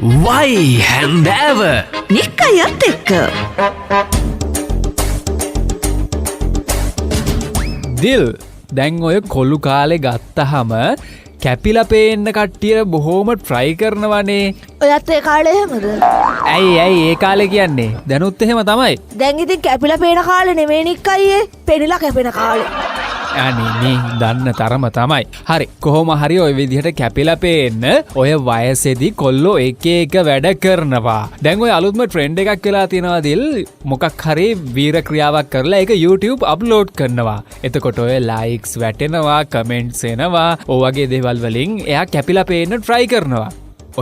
වයි හැන්දෑව නික්කයත් එක්ක දිල් දැන් ඔය කොල්ලු කාලෙ ගත්තහම කැපිල පේන්න කට්ටිය බොහෝම ට්‍රයි කරනවනේ. ඔයත් ඒ කාලේ එහෙමද? ඇයි ඒ කාලේ කියන්නේ දැනුත් එහෙම තමයි. දැන් ඉතින් කැපිලා පේන කාලේ නෙමෙයි නික්කයියේ පෙනිලා කැපෙන කාලේ. අනේ දන්න තරම තමයි. හරි කොහොම හරි ඔය විදිහට කැපිලා පේන්න ඔය වයසේදී කොල්ලෝ එක වැඩ කරනවා. දැන් ඔය අලුත්ම ට්‍රෙන්ඩ් එකක් වෙලා තියෙනවා දිල්. මොකක් හරි වීර ක්‍රියාවක් කරලා ඒක YouTube අප්ලෝඩ් කරනවා. එතකොට ඔය ලයික්ස් වැටෙනවා, කමෙන්ට්ස් එනවා. ඔය වගේ දේවල් වලින් එයා කැපිලා පේන්න try කරනවා.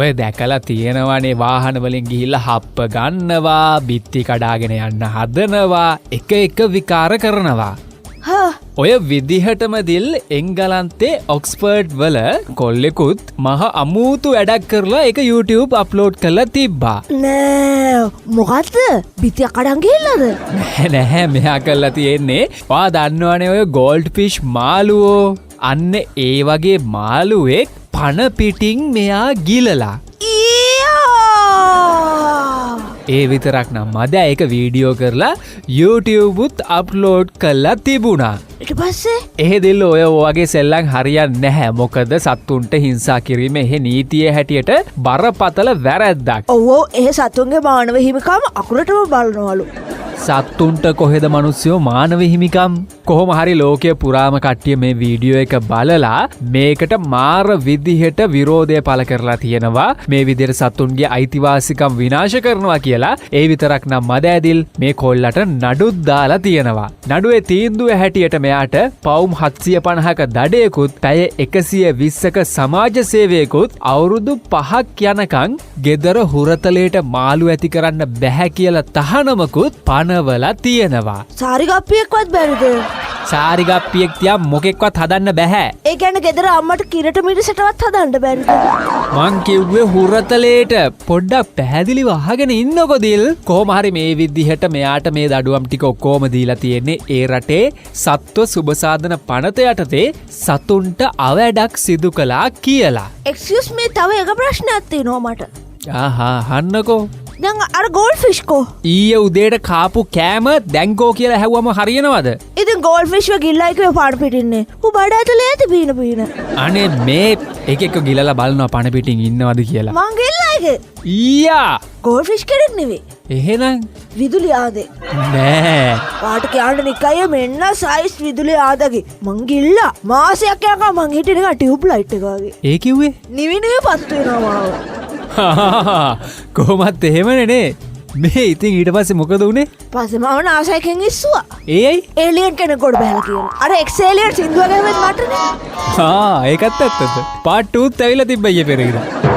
ඔය දැකලා තියෙනවානේ වාහන වලින් ගිහිල්ලා හප්ප ගන්නවා, බිත්ති කඩාගෙන යන්න හදනවා, එක විකාර කරනවා. ඔය විදිහටම දිල් එංගලන්තේ ඔක්ස්ෆර්ඩ් වල කොල්ලෙකුත් මහ අමූතු වැඩක් කරලා එක YouTube අප්ලෝඩ් කරලා තිබ්බා. නෑ මොකද්ද? බිත්තිය කඩන් ගිහිල්ලාද? නැහැ මෙයා කරලා තියෙන්නේ ඔයා දන්නවනේ ඔය ගෝල්ඩ් ෆිෂ් මාළුවෝ. අන්න ඒ වගේ මාළුවෙක් පණ පිටින් මෙයා ගිලලා. ඒ විතරක් නම් මද ඒක වීඩියෝ කරලා YouTube උත් අප්ලෝඩ් කරලා තිබුණා. ඊට පස්සේ එහෙදිල්ල ඔය වගේ සෙල්ලම් හරියන්නේ නැහැ. මොකද සත්තුන්ට හිංසා කිරීම එහෙ නීතිය හැටියට බරපතල වැරැද්දක්. ඔව් ඒ සතුන්ගේ මානව හිමිකම් අකුරටම බලනවලු. සත්තුන්ට කොහෙද මිනිස්සුયો මානව හිමිකම්? කොහොම හරි ලෝකයේ පුරාම කට්ටිය මේ වීඩියෝ එක බලලා මේකට මාර විදිහට විරෝධය පළ කරලා තියෙනවා. මේ විදිහට සත්තුන්ගේ අයිතිවාසිකම් විනාශ කරනවා කියලා. ඒ විතරක් නම් මදෑදිල් මේ කොල්ලට නඩුත් දාලා තියෙනවා. නඩුවේ තීන්දුව හැටියට මෙයාට පවුම් 750ක දඩයකුත්, පැය 120ක සමාජ සේවයකුත්, අවුරුදු 5ක් යනකම් ගෙදර හුරතලයට මාළු ඇති කරන්න බැහැ කියලා තහනමකුත් පනවලා තියෙනවා. සාරිගප්පියෙක්වත් බැරිද? සාරිගප්පියෙක් තියා මොකෙක්වත් හදන්න බැහැ. ඒ කියන්නේ ගෙදර අම්මට කිරට මිරිසටවත් හදන්න බැරිද? මං කිව්වේ හුරතලයට. පොඩ්ඩක් පැහැදිලිව අහගෙන ඉන්නකො දිල්. කොහොම හරි මේ විදිහට මෙයාට මේ දඩුවම් ටික ඔක්කොම දීලා තියෙන්නේ ඒ රටේ සත්ව සුබසාධන පනත යටතේ සතුන්ට අවැඩක් සිදු කළා කියලා. එක්ස්කියුස් මී තව එක ප්‍රශ්නයක් තියෙනවා මට. අහන්නකෝ. දැන් අර ගෝල්ඩ් ෆිෂ් කෝ? ඊයේ උදේට කාපු කෑම දැන්කෝ කියලා හැව්වම හරියනවද? ඉතින් ගෝල්ඩ් ෆිෂ්ව ගිල්ලා එකේ පාඩ පිටින්නේ. ඌ බඩ ඇතුලේ ඇති පීන. අනේ මේ එක ගිලලා බලනවා පණ පිටින් ඉන්නවද කියලා. මං ගිල්ලා එකේ. ඊයා ගෝල්ඩ් ෆිෂ් කෙනෙක් නෙවෙයි. එහෙනම් විදුලි ආදේ. නෑ. පාට කියන්න නිකයි මෙන්න සයිස් විදුලි ආදගේ. මං ගිල්ලා මාසයක් යනකම් මං හිටියේ නිකන් ටියුබ් ලයිට් එක වගේ. ඒ කිව්වේ? නිවිනේ පත් වෙනවා මාව. කොහොමත් එහෙමනේ. මේ ඉතින් ඊට පස්සේ මොකද උනේ? පස්සේ මම නාසයකින් ඉස්සුවා. ඒයි? ඒලියන් කෙනෙකුට බහලා කියලා. අර එක්සේලියන් සින්දුව ගැහුවෙත් මටනේ. ඒකත් ඇත්තද? පාට් 2ත් ඇවිල්ලා තිබ්බ ඊයේ පෙරේද?